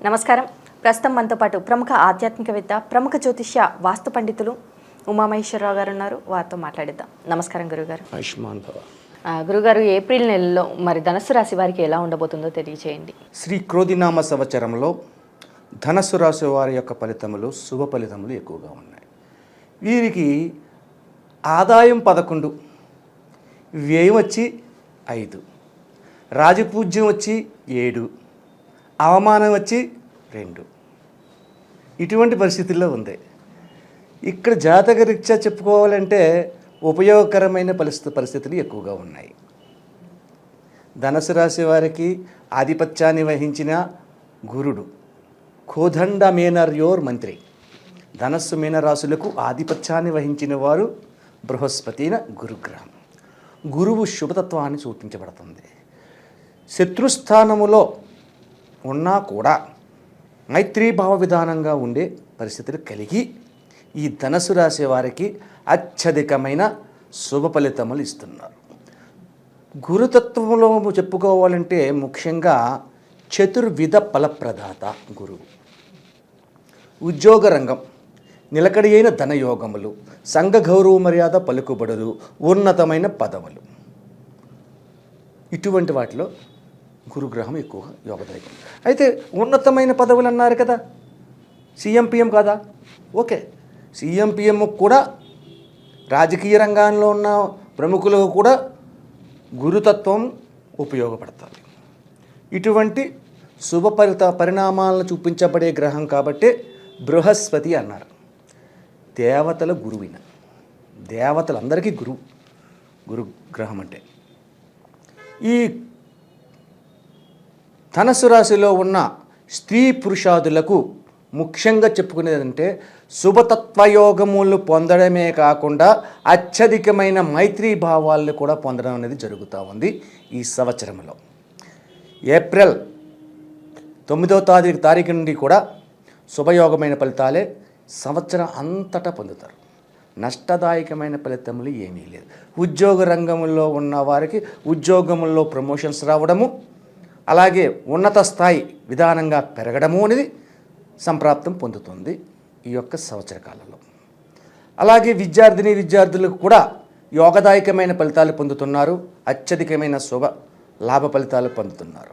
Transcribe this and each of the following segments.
నమస్కారం. ప్రస్తుతం మనతో పాటు ప్రముఖ ఆధ్యాత్మికవేత్త, ప్రముఖ జ్యోతిష్య వాస్తు పండితులు ఉమామహేశ్వరరావు గారు ఉన్నారు. వారితో మాట్లాడిద్దాం. నమస్కారం గురుగారు. ఆయుష్మాన్ భవ. గురుగారు, ఏప్రిల్ నెలలో మరి ధనుస్సు రాశి వారికి ఎలా ఉండబోతుందో తెలియజేయండి. శ్రీ క్రోధినామ సంవత్సరంలో ధనస్సు రాశి వారి యొక్క ఫలితములు శుభ ఫలితములు ఎక్కువగా ఉన్నాయి. వీరికి ఆదాయం 11, వ్యయం వచ్చి 5, రాజపూజ్యం వచ్చి 7, అవమానం వచ్చి 2. ఇటువంటి పరిస్థితుల్లో ఉంది. ఇక్కడ జాతక రీత్యా చెప్పుకోవాలంటే ఉపయోగకరమైన పరిస్థితులు ఎక్కువగా ఉన్నాయి. ధనుసు రాశి వారికి ఆధిపత్యాన్ని వహించిన గురుడు కోదండ మీనర్యోర్ మంత్రి. ధనస్సు మీనరాశులకు ఆధిపత్యాన్ని వహించిన వారు బృహస్పతిన గురుగ్రహం. గురువు శుభతత్వాన్ని సూచించబడుతుంది. శత్రుస్థానములో ఉన్నా కూడా మైత్రీభావ విధానంగా ఉండే పరిస్థితులు కలిగి ఈ ధనుసు రాశి వారికి అత్యధికమైన శుభ ఫలితములు ఇస్తున్నారు. గురుతత్వంలో చెప్పుకోవాలంటే ముఖ్యంగా చతుర్విధ ఫలప్రదాత గురువు. ఉద్యోగ రంగం, నిలకడి అయిన ధనయోగములు, సంఘ గౌరవ మర్యాద పలుకుబడులు, ఉన్నతమైన పదవులు, ఇటువంటి వాటిలో గురుగ్రహం ఎక్కువగా యోగదాయకం. అయితే ఉన్నతమైన పదవులు అన్నారు కదా, సీఎం పిఎం కాదా? ఓకే, సీఎం పిఎం కూడా రాజకీయ రంగంలో ఉన్న ప్రముఖులకు కూడా గురుతత్వం ఉపయోగపడుతుంది. ఇటువంటి శుభ పరిణామాలను చూపించబడే గ్రహం కాబట్టి బృహస్పతి అన్నారు. దేవతల గురువిన, దేవతలందరికీ గురుగ్రహం అంటే. ఈ ధనుసు రాశిలో ఉన్న స్త్రీ పురుషాదులకు ముఖ్యంగా చెప్పుకునేదంటే శుభతత్వయోగములు పొందడమే కాకుండా అత్యధికమైన మైత్రీ భావాలను కూడా పొందడం అనేది జరుగుతూ ఉంది. ఈ సంవత్సరంలో ఏప్రిల్ 9వ తారీఖు నుండి కూడా శుభయోగమైన ఫలితాలే సంవత్సరం అంతటా పొందుతారు. నష్టదాయకమైన ఫలితములు ఏమీ లేదు. ఉద్యోగ రంగంలో ఉన్న వారికి ఉద్యోగంలో ప్రమోషన్స్ రావడము, అలాగే ఉన్నత స్థాయి విధానంగా పెరగడము అనేది సంప్రాప్తం పొందుతుంది ఈ యొక్క సంవత్సర కాలంలో. అలాగే విద్యార్థులకు కూడా యోగదాయకమైన ఫలితాలు పొందుతున్నారు. అత్యధికమైన శుభ లాభ ఫలితాలు పొందుతున్నారు.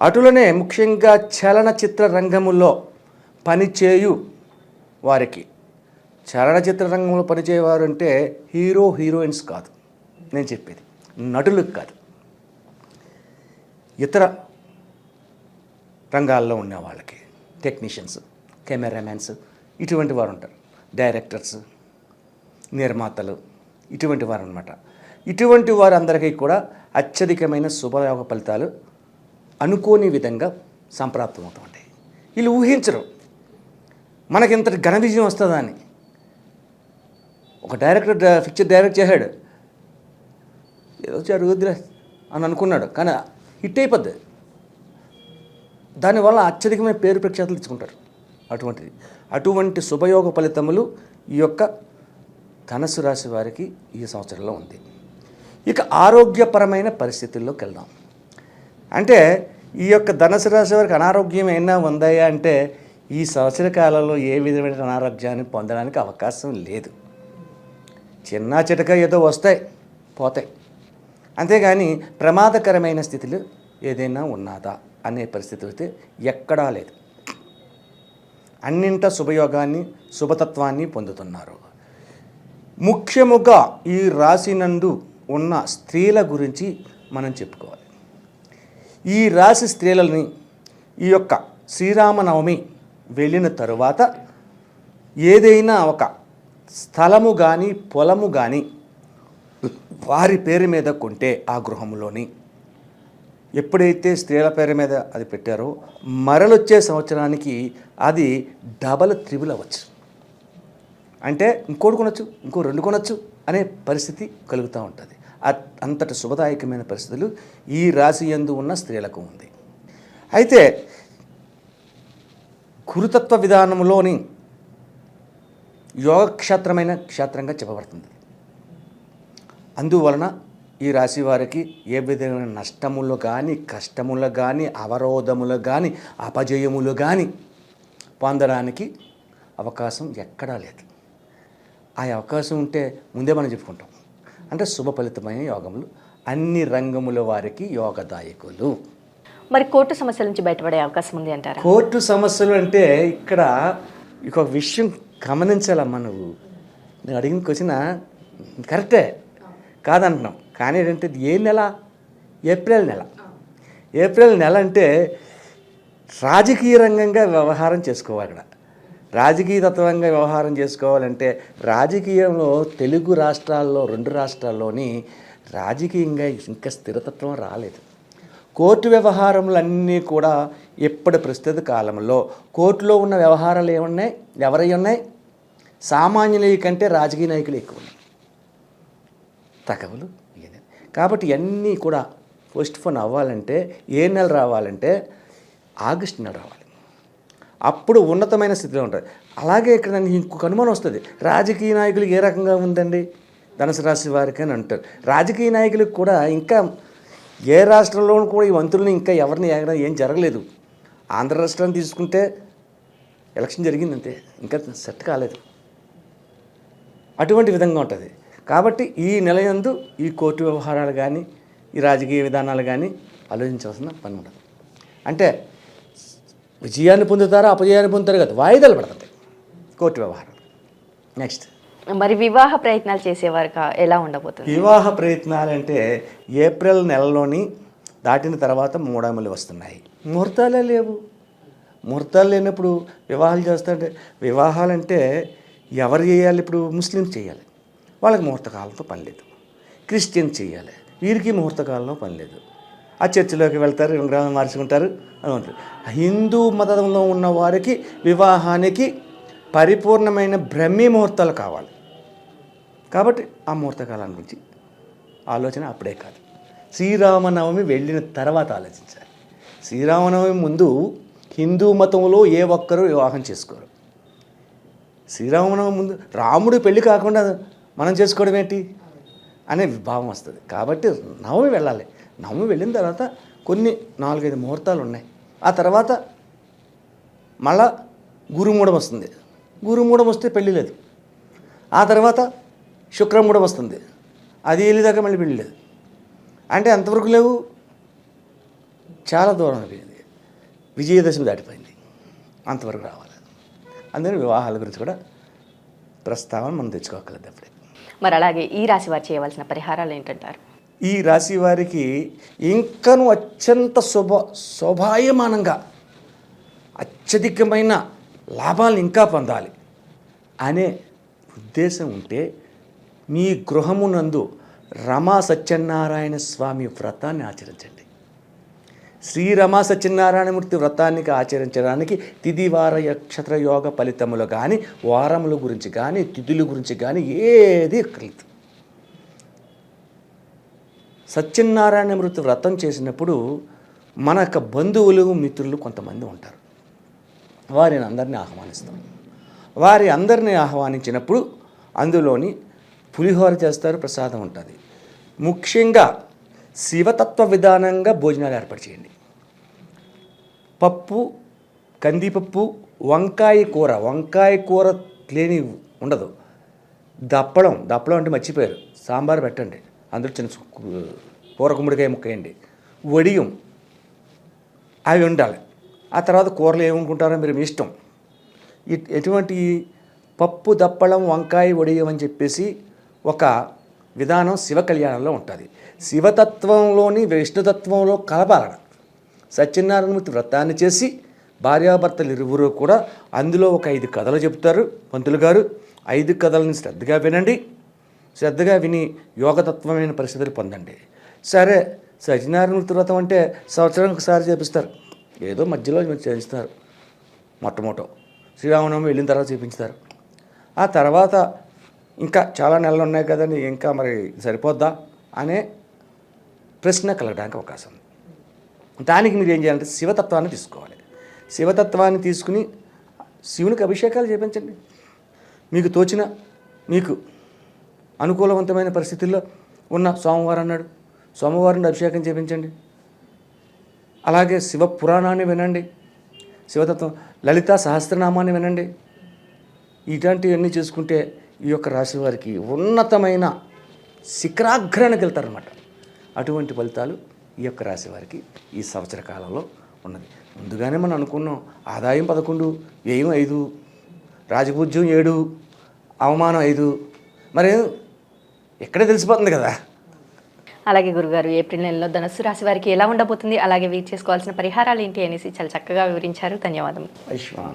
అటులనే ముఖ్యంగా చలనచిత్ర రంగములో పనిచేయు వారికి, చలనచిత్ర రంగంలో పనిచేయవారు అంటే హీరోయిన్స్ కాదు నేను చెప్పేది, నటులకు కాదు, ఇతర రంగాల్లో ఉన్న వాళ్ళకి, టెక్నీషియన్స్, కెమెరామ్యాన్స్, ఇటువంటి వారు ఉంటారు, డైరెక్టర్స్, నిర్మాతలు, ఇటువంటి వారు అన్నమాట. ఇటువంటి వారందరికీ కూడా అత్యధికమైన శుభయోగ ఫలితాలు అనుకోని విధంగా సంప్రాప్తమవుతూ ఉంటాయి. వీళ్ళు ఊహించరు మనకి ఇంతటి ఘన విజయం వస్తుందా అని. ఒక డైరెక్టర్ పిక్చర్ డైరెక్ట్ చేశాడు, ఏదో జరుగుద్దిలే అని అనుకున్నాడు, కానీ హిట్ అయిపోద్ది. దానివల్ల అత్యధికమైన పేరు ప్రఖ్యాతులు తెచ్చుకుంటారు. అటువంటి శుభయోగ ఫలితములు ఈ యొక్క ధనుసు రాశి వారికి ఈ సంవత్సరంలో ఉంది. ఇక ఆరోగ్యపరమైన పరిస్థితుల్లోకి వెళ్దాం. అంటే ఈ యొక్క ధనుసు రాశి వారికి అనారోగ్యం ఏమైనా ఉందాయా అంటే ఈ సంవత్సర కాలంలో ఏ విధమైన అనారోగ్యాన్ని పొందడానికి అవకాశం లేదు. చిన్న చిటక ఏదో వస్తాయి పోతాయి, అంతేగాని ప్రమాదకరమైన స్థితిలో ఏదైనా ఉన్నదా అనే పరిస్థితి అయితే ఎక్కడా లేదు. అన్నింట శుభయోగాన్ని శుభతత్వాన్ని పొందుతున్నారు. ముఖ్యముగా ఈ రాశి నందు ఉన్న స్త్రీల గురించి మనం చెప్పుకోవాలి. ఈ రాశి స్త్రీలని ఈ యొక్క శ్రీరామనవమి వెళ్ళిన తరువాత ఏదైనా ఒక స్థలము కానీ పొలము కానీ వారి పేరు మీద కొంటే ఆ గృహంలోని ఎప్పుడైతే స్త్రీల పేరు మీద అది పెట్టారో మరలొచ్చే సంవత్సరానికి అది డబల్ త్రిబుల్ అవ్వచ్చు. అంటే ఇంకోటి కొనొచ్చు, ఇంకో 2 కొనొచ్చు అనే పరిస్థితి కలుగుతూ ఉంటుంది. అంతటి శుభదాయకమైన పరిస్థితులు ఈ రాశి యందు ఉన్న స్త్రీలకు ఉంది. అయితే గురుతత్వ విధానంలోని యోగక్షేత్రమైన క్షేత్రంగా చెప్పబడుతుంది. అందువలన ఈ రాశి వారికి ఏ విధమైన నష్టములు కానీ, కష్టములు కానీ, అవరోధములు కానీ, అపజయములు కానీ పొందడానికి అవకాశం ఎక్కడా లేదు. ఆ అవకాశం ఉంటే ముందే మనం చెప్పుకుంటాం. అంటే శుభ ఫలితమైన యోగములు అన్ని రంగముల వారికి యోగదాయకులు. మరి కోర్టు సమస్యల నుంచి బయటపడే అవకాశం ఉంది అంటారా? కోర్టు సమస్యలు అంటే ఇక్కడ ఒక విషయం గమనించాలమ్మా. నువ్వు అడిగిన క్వశ్చన్ కరెక్టే కాదంటున్నాం. కానీ ఏంటంటే ఏ నెల? ఏప్రిల్ నెల. ఏప్రిల్ నెల అంటే రాజకీయ రంగంగా వ్యవహారం చేసుకోవాలి. ఇక్కడ రాజకీయ తత్వంగా వ్యవహారం చేసుకోవాలంటే రాజకీయంలో తెలుగు రాష్ట్రాల్లో 2 రాష్ట్రాల్లోని రాజకీయంగా ఇంకా స్థిరతత్వం రాలేదు. కోర్టు వ్యవహారములన్నీ కూడా ఇప్పటి ప్రస్తుత కాలంలో కోర్టులో ఉన్న వ్యవహారాలు ఏమున్నాయి? ఎవరై ఉన్నాయి? సామాన్యుల కంటే రాజకీయ నాయకులు ఎక్కువ ఉన్నాయి. తగవులు కాబట్టి ఇవన్నీ కూడా పోస్ట్ పోన్ అవ్వాలంటే ఏ నెల రావాలంటే ఆగస్టు నెల రావాలి. అప్పుడు ఉన్నతమైన స్థితిలో ఉంటుంది. అలాగే ఇక్కడ ఇంకొక అనుమానం వస్తుంది, రాజకీయ నాయకులు ఏ రకంగా ఉందండి ధనుసు రాశి వారికి అని అంటారు. రాజకీయ నాయకులకు కూడా ఇంకా ఏ రాష్ట్రంలోనూ కూడా ఈ మంత్రులను ఇంకా ఎవరిని ఏం జరగలేదు. ఆంధ్ర రాష్ట్రాన్ని తీసుకుంటే ఎలక్షన్ జరిగిందంతే, ఇంకా సెట్ కాలేదు. అటువంటి విధంగా ఉంటుంది. కాబట్టి ఈ నెలయందు ఈ కోర్టు వ్యవహారాలు కానీ, ఈ రాజకీయ విధానాలు కానీ ఆలోచించాల్సిన పని ఉండదు. అంటే విజయాన్ని పొందుతారా, అపజయాన్ని పొందుతారు కదా, వాయిదాలు పడుతుంది కోర్టు వ్యవహారాలు. నెక్స్ట్ మరి వివాహ ప్రయత్నాలు చేసేవారు ఎలా ఉండబోతుంది? వివాహ ప్రయత్నాలు అంటే ఏప్రిల్ నెలలోని దాటిన తర్వాత మూడాములు వస్తున్నాయి. ముహూర్తాలే లేవు. ముహూర్తాలు లేనప్పుడు వివాహాలు చేస్తుంటే, వివాహాలంటే ఎవరు చేయాలి? ఇప్పుడు ముస్లిమ్స్ చేయాలి, వాళ్ళకి ముహూర్తకాలంతో పని లేదు. క్రిస్టియన్స్ చేయాలి, వీరికి ముహూర్తకాలంలో పని లేదు. ఆ చర్చిలోకి వెళ్తారు, గ్రామం మార్చుకుంటారు, అది ఉంటుంది. హిందూ మతంలో ఉన్న వారికి వివాహానికి పరిపూర్ణమైన బ్రహ్మీ ముహూర్తాలు కావాలి. కాబట్టి ఆ ముహూర్తకాలం గురించి ఆలోచన అప్పుడే కాదు, శ్రీరామనవమి వెళ్ళిన తర్వాత ఆలోచించాలి. శ్రీరామనవమి ముందు హిందూ మతంలో ఏ ఒక్కరూ వివాహం చేసుకోరు. శ్రీరామనవమి ముందు రాముడు పెళ్ళి కాకుండా మనం చేసుకోవడం ఏంటి అనే భావం వస్తుంది. కాబట్టి నవమి వెళ్ళాలి. నవమి వెళ్ళిన తర్వాత కొన్ని 4-5 ముహూర్తాలు ఉన్నాయి. ఆ తర్వాత మళ్ళా గురుమూఢం వస్తుంది. గురుమూఢం వస్తే పెళ్ళి లేదు. ఆ తర్వాత శుక్రమూఢం వస్తుంది, అది వెళ్ళేదాకా మళ్ళీ పెళ్ళి లేదు. అంటే ఎంతవరకు లేవు? చాలా దూరం అయిపోయింది, విజయదశమి దాటిపోయింది, అంతవరకు రావాలి. అందుకని వివాహాల గురించి కూడా ప్రస్తావన మనం తెచ్చుకోగలదు అప్పుడే. మరి అలాగే ఈ రాశి వారు చేయవలసిన పరిహారాలు ఏంటంటారు? ఈ రాశి వారికి ఇంకను అత్యంత శోభాయమానంగా అత్యధికమైన లాభాలను ఇంకా పొందాలి అనే ఉద్దేశం ఉంటే మీ గృహమునందు రమా సత్యనారాయణ స్వామి వ్రతాన్ని ఆచరించండి. శ్రీ రమా సత్యనారాయణమూర్తి వ్రతానికి ఆచరించడానికి తిథివార నక్షత్ర యోగ ఫలితములు కానీ, వారముల గురించి కానీ, తిథుల గురించి కానీ ఏది కలిదు. సత్యనారాయణమూర్తి వ్రతం చేసినప్పుడు మన యొక్క బంధువులు, మిత్రులు కొంతమంది ఉంటారు. వారిని అందరినీ ఆహ్వానిస్తాం. వారి అందరినీ ఆహ్వానించినప్పుడు అందులోని పులిహోర చేస్తారు, ప్రసాదం ఉంటుంది. ముఖ్యంగా శివతత్వ విధానంగా భోజనాలు ఏర్పాటు చేయండి. పప్పు, కందిపప్పు, వంకాయ కూర లేని ఉండదు. దప్పడం అంటే మర్చిపోయారు, సాంబార్ పెట్టండి, అందులో చిన్న కూర గుమ్మడికాయ ముక్కేయండి, వడియం అవి ఉండాలి. ఆ తర్వాత కూరలు ఏమనుకుంటారో మీరు మీ ఇష్టం. ఎటువంటి పప్పు, దప్పడం, వంకాయ, వడియం అని చెప్పేసి ఒక విధానం శివ కళ్యాణంలో ఉంటుంది. శివతత్వంలోని విష్ణుతత్వంలో కలపాలన. సత్యనారాయణమూర్తి వ్రతాన్ని చేసి భార్యాభర్తలు ఇరువురు కూడా అందులో ఒక 5 కథలు చెప్తారు పంతులు గారు. 5 కథలను శ్రద్ధగా వినండి. శ్రద్ధగా విని యోగతత్వమైన పరిస్థితులు పొందండి. సరే, సత్యనారాయణమూర్తి వ్రతం అంటే సంవత్సరానికి ఒకసారి చేపిస్తారు, ఏదో మధ్యలో చేయిస్తారు. మొట్టమొదట శ్రీరామనవమి వెళ్ళిన తర్వాత చేపించుతారు. ఆ తర్వాత ఇంకా చాలా నెలలు ఉన్నాయి కదండి, ఇంకా మరి సరిపోద్దా అనే ప్రశ్న కలగడానికి అవకాశం ఉంది. దానికి మీరు ఏం చేయాలంటే శివతత్వాన్ని తీసుకోవాలి. శివతత్వాన్ని తీసుకుని శివునికి అభిషేకాలు చేయించండి. మీకు తోచిన, మీకు అనుకూలవంతమైన పరిస్థితుల్లో ఉన్న సోమవారం నాడు సోమవారం అభిషేకం చేయించండి. అలాగే శివ పురాణాన్ని వినండి, శివతత్వం లలితా సహస్రనామాన్ని వినండి. ఇలాంటివన్నీ చేసుకుంటే ఈ యొక్క రాశి వారికి ఉన్నతమైన శిఖరాగ్రానికి వెళ్తారన్నమాట. అటువంటి ఫలితాలు ఈ యొక్క రాశి వారికి ఈ సంవత్సర కాలంలో ఉన్నది. ముందుగానే మనం అనుకున్నాం, ఆదాయం 11, వ్యయం 5, రాజపూజ్యం 7, అవమానం 5. మరి ఎక్కడే తెలిసిపోతుంది కదా. అలాగే గురుగారు, ఏప్రిల్ నెలలో ధనుస్సు రాశి వారికి ఎలా ఉండబోతుంది, అలాగే వీరు చేసుకోవాల్సిన పరిహారాలు ఏంటి అనేసి చాలా చక్కగా వివరించారు. ధన్యవాదం. ఐశ్వర్య